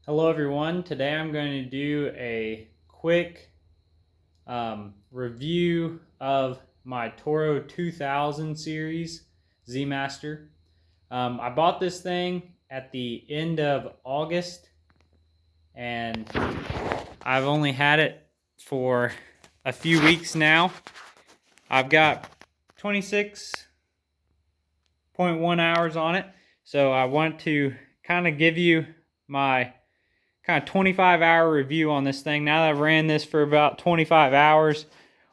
Hello everyone, today I'm going to do a quick review of my Toro 2000 series Zmaster. I bought this thing at the end of August and I've only had it for a few weeks now. I've got 26.1 hours on it, so I want to kind of give you my kind of 25-hour review on this thing. Now that I've ran this for about 25 hours,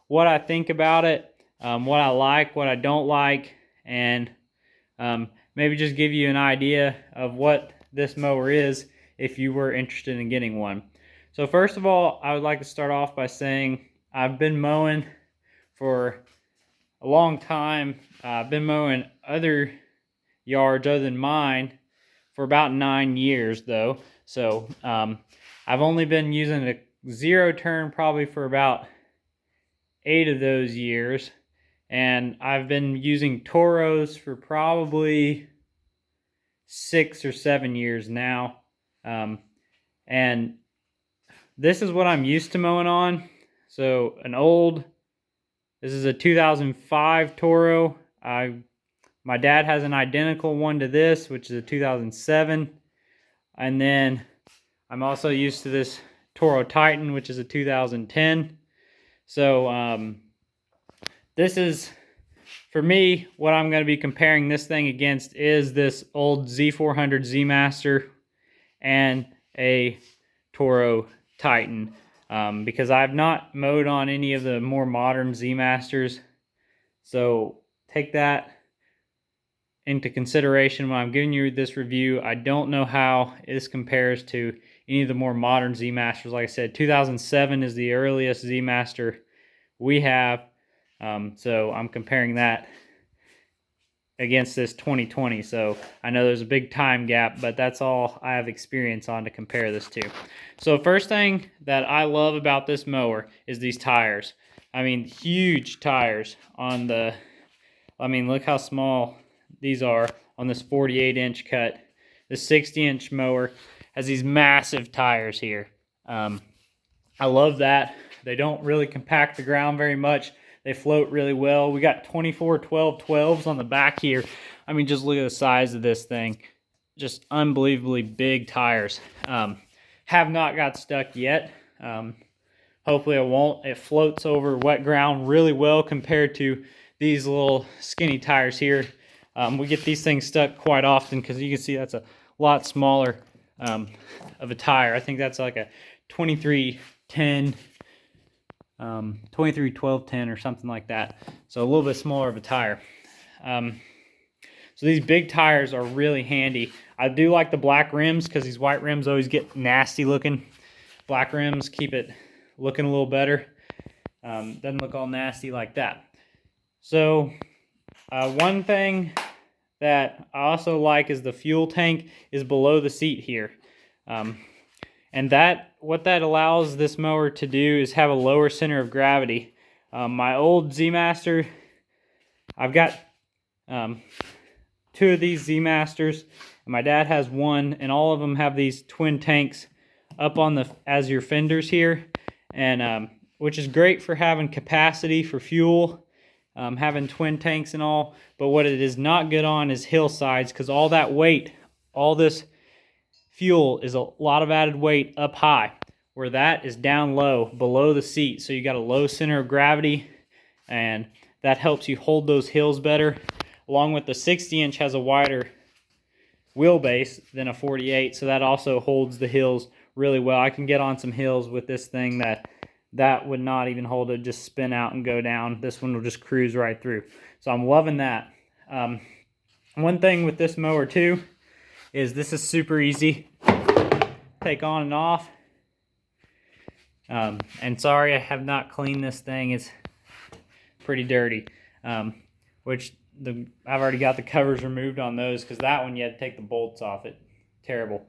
what I think about it, what I like, what I don't like, and maybe just give you an idea of what this mower is if you were interested in getting one. So first of all, I would like to start off by saying I've been mowing for a long time. I've been mowing other yards other than mine for about 9 years though. So I've only been using a zero turn probably for about 8 of those years. And I've been using Toros for probably 6 or 7 years now. And this is what I'm used to mowing on. So this is a 2005 Toro. My dad has an identical one to this, which is a 2007. And then I'm also used to this Toro Titan, which is a 2010. So this is, for me, what I'm going to be comparing this thing against is this old Z400 Zmaster and a Toro Titan. Because I've not mowed on any of the more modern Zmasters. So take that into consideration when I'm giving you this review. I don't know how this compares to any of the more modern Zmasters. Like I said, 2007 is the earliest Zmaster we have. So I'm comparing that against this 2020. So I know there's a big time gap, but that's all I have experience on to compare this to. So first thing that I love about this mower is these tires. I mean, huge tires on look how small these are on this 48-inch cut. The 60-inch mower has these massive tires here. I love that. They don't really compact the ground very much. They float really well. We got 24 12/12s on the back here. I mean, just look at the size of this thing. Just unbelievably big tires. Have not got stuck yet. Hopefully it won't. It floats over wet ground really well compared to these little skinny tires here. We get these things stuck quite often because you can see that's a lot smaller of a tire. I think that's like a 2310, 231210 or something like that. So a little bit smaller of a tire. So these big tires are really handy. I do like the black rims because these white rims always get nasty looking. Black rims keep it looking a little better. Doesn't look all nasty like that. So one thing that I also like is the fuel tank is below the seat here. And what that allows this mower to do is have a lower center of gravity. My old Zmaster, I've got 2 of these Zmasters, and my dad has one, and all of them have these twin tanks up on as your fenders here, and which is great for having capacity for fuel, having twin tanks and all. But what it is not good on is hillsides, because all that weight, all this fuel is a lot of added weight up high, where that is down low below the seat. So you got a low center of gravity, and that helps you hold those hills better. Along with the 60-inch has a wider wheelbase than a 48, so that also holds the hills really well. I can get on some hills with this thing that would not even hold it, just spin out and go down. This one will just cruise right through. So I'm loving that. One thing with this mower too is this is super easy. Take on and off. And sorry I have not cleaned this thing. It's pretty dirty. I've already got the covers removed on those because that one you had to take the bolts off it. Terrible.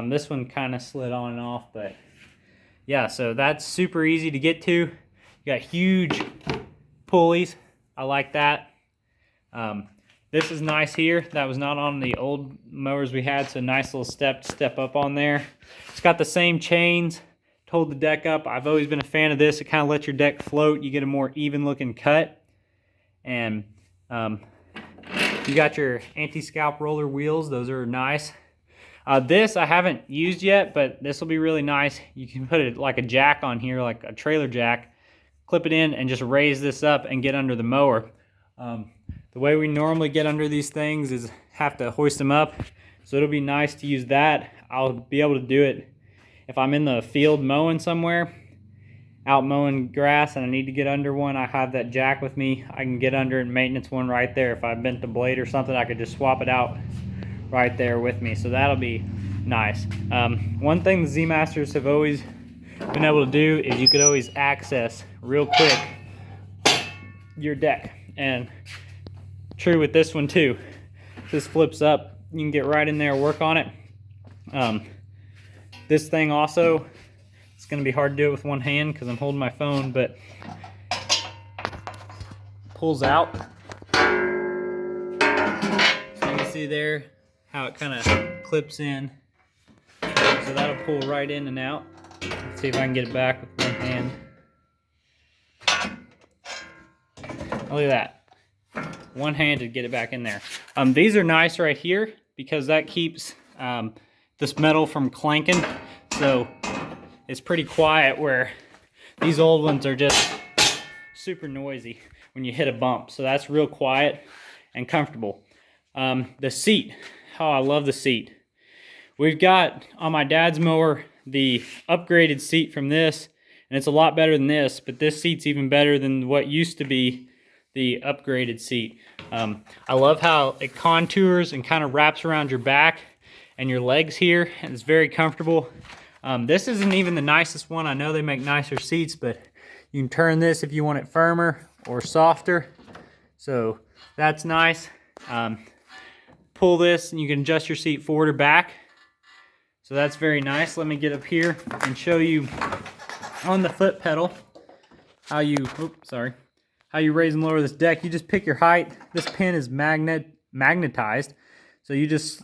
This one kind of slid on and off, but yeah, so that's super easy to get to. You got huge pulleys. I like that. This is nice here. That was not on the old mowers we had, so nice little step up on there. It's got the same chains to hold the deck up. I've always been a fan of this. It kind of lets your deck float. You get a more even looking cut. And you got your anti-scalp roller wheels. Those are nice. This I haven't used yet, but this will be really nice. You can put it like a jack on here, like a trailer jack, clip it in and just raise this up and get under the mower. The way we normally get under these things is have to hoist them up. So it'll be nice to use that. I'll be able to do it if I'm in the field mowing somewhere, out mowing grass, and I need to get under one. I have that jack with me. I can get under and maintenance one right there. If I bent the blade or something, I could just swap it out right there with me. So that'll be nice. One thing the Z-Masters have always been able to do is you could always access real quick your deck. And true with this one too. This flips up, you can get right in there, work on it. This thing also, it's going to be hard to do it with one hand because I'm holding my phone, but pulls out. So you can see there how it kind of clips in. So that'll pull right in and out. Let's see if I can get it back with one hand. Look at that. One hand to get it back in there. These are nice right here because that keeps this metal from clanking. So it's pretty quiet, where these old ones are just super noisy when you hit a bump. So that's real quiet and comfortable. The seat. Oh, I love the seat. We've got on my dad's mower the upgraded seat from this, and it's a lot better than this, but this seat's even better than what used to be the upgraded seat. I love how it contours and kind of wraps around your back and your legs here, and it's very comfortable. This isn't even the nicest one. I know they make nicer seats, but you can turn this if you want it firmer or softer. So that's nice. Pull this and you can adjust your seat forward or back. So that's very nice. Let me get up here and show you on the foot pedal how you, how you raise and lower this deck. You just pick your height. This pin is magnetized, so you just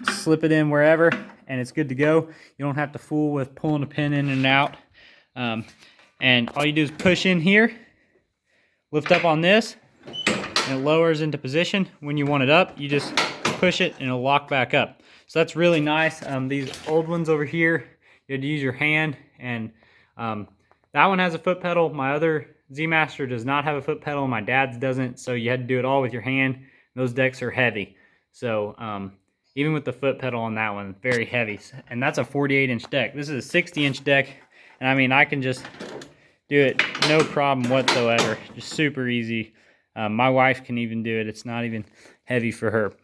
slip it in wherever and it's good to go. You don't have to fool with pulling a pin in and out. And all you do is push in here, lift up on this, and it lowers into position. When you want it up, you just push it and it'll lock back up. So that's really nice. These old ones over here, you had to use your hand, and that one has a foot pedal. My other Z-Master does not have a foot pedal. My dad's doesn't, so you had to do it all with your hand. Those decks are heavy. So even with the foot pedal on that one, very heavy. And that's a 48-inch deck. This is a 60-inch deck, and I mean, I can just do it no problem whatsoever. Just super easy. My wife can even do it. It's not even heavy for her.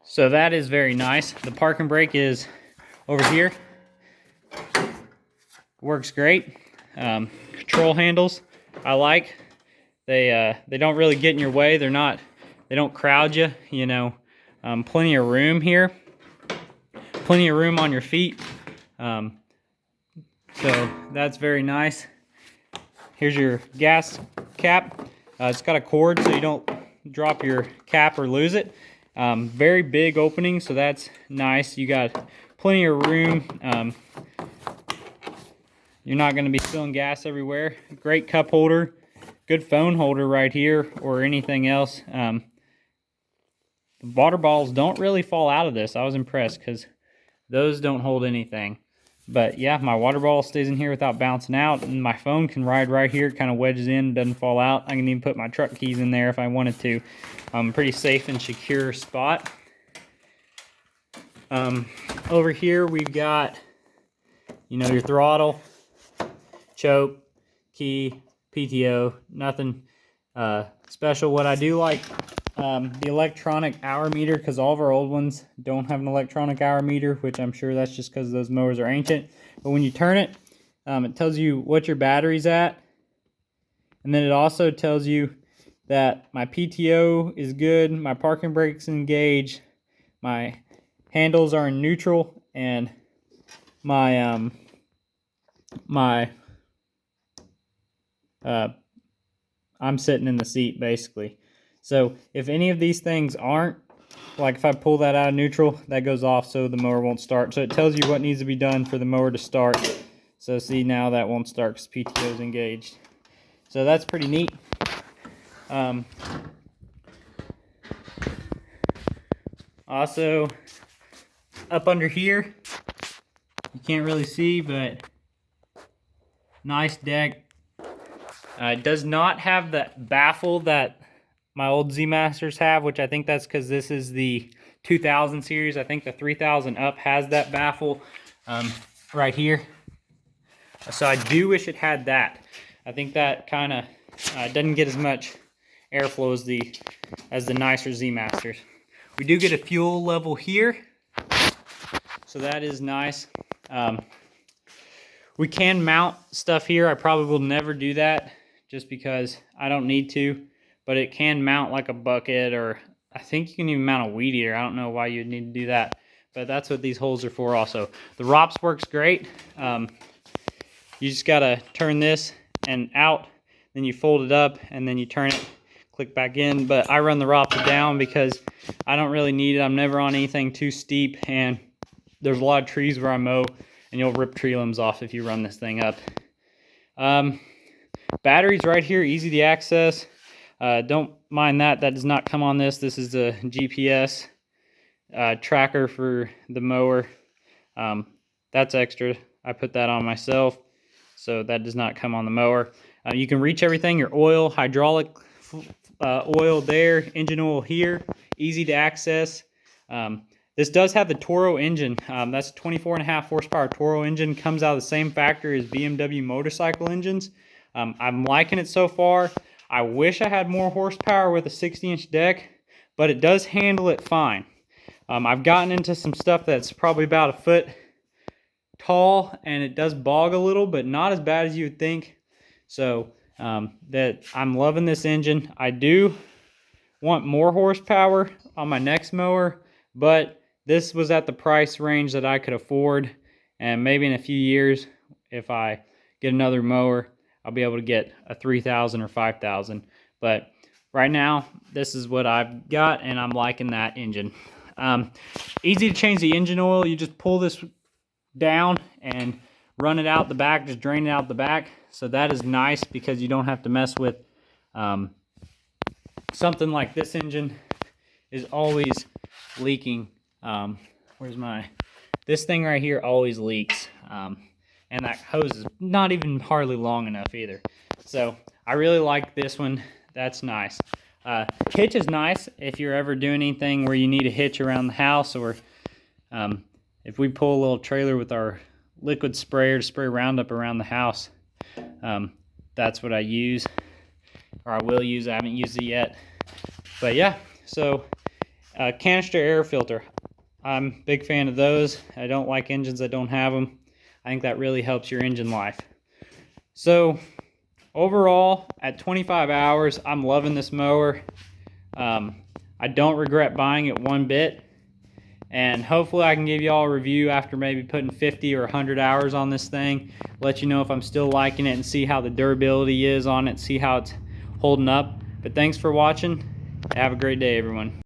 So that is very nice. The parking brake is over here. Works great. Control handles, I like. They don't really get in your way. They don't crowd you, you know. Plenty of room here. Plenty of room on your feet. So that's very nice. Here's your gas cap. It's got a cord so you don't drop your cap or lose it. Very big opening, so that's nice. You got plenty of room. You're not going to be spilling gas everywhere. Great cup holder. Good phone holder right here, or anything else. The water balls don't really fall out of this. I was impressed because those don't hold anything. But yeah, my water ball stays in here without bouncing out, and my phone can ride right here. It kind of wedges in, doesn't fall out. I can even put my truck keys in there if I wanted to. Pretty safe and secure spot. Over here we've got, you know, your throttle, choke, key, PTO, nothing special. What I do like, the electronic hour meter, because all of our old ones don't have an electronic hour meter, which I'm sure that's just because those mowers are ancient. But when you turn it, it tells you what your battery's at, and then it also tells you that my PTO is good, my parking brake's engaged, my handles are in neutral, and my I'm sitting in the seat basically. So if any of these things aren't, like if I pull that out of neutral, that goes off so the mower won't start. So it tells you what needs to be done for the mower to start. So see, now that won't start because PTO is engaged. So that's pretty neat. Also, up under here, you can't really see, but nice deck. It does not have that baffle that my old Z-Masters have, which I think that's because this is the 2000 series. I think the 3000 up has that baffle right here. So I do wish it had that. I think that kind of doesn't get as much airflow as the nicer Z-Masters. We do get a fuel level here, so that is nice. We can mount stuff here. I probably will never do that just because I don't need to, but it can mount like a bucket, or I think you can even mount a weed eater. I don't know why you'd need to do that, but that's what these holes are for also. The ROPS works great. You just gotta turn this and out, then you fold it up, and then you turn it, click back in. But I run the ROPS down because I don't really need it. I'm never on anything too steep, and there's a lot of trees where I mow, and you'll rip tree limbs off if you run this thing up. Batteries right here, easy to access. Don't mind that. That does not come on this. This is the GPS tracker for the mower. That's extra. I put that on myself, so that does not come on the mower. You can reach everything. Your oil, hydraulic oil there, engine oil here, easy to access. This does have the Toro engine. That's a 24.5 horsepower Toro engine. Comes out of the same factory as BMW motorcycle engines. I'm liking it so far. I wish I had more horsepower with a 60-inch deck, but it does handle it fine. I've gotten into some stuff that's probably about a foot tall, and it does bog a little, but not as bad as you would think. So that I'm loving this engine. I do want more horsepower on my next mower, but this was at the price range that I could afford, and maybe in a few years, if I get another mower, I'll be able to get a 3000 or 5000. But right now, this is what I've got, and I'm liking that engine. Easy to change the engine oil. You just pull this down and run it out the back, just drain it out the back. So that is nice because you don't have to mess with something like this engine is always leaking. This thing right here always leaks. And that hose is not even hardly long enough either. So I really like this one. That's nice. Hitch is nice if you're ever doing anything where you need a hitch around the house, or if we pull a little trailer with our liquid sprayer to spray Roundup around the house. That's what I use, or I will use. I haven't used it yet. But yeah, so canister air filter. I'm a big fan of those. I don't like engines that don't have them. I think that really helps your engine life. So overall, at 25 hours, I'm loving this mower. I don't regret buying it one bit. And hopefully I can give you all a review after maybe putting 50 or 100 hours on this thing. Let you know if I'm still liking it and see how the durability is on it, see how it's holding up. But thanks for watching. Have a great day, everyone.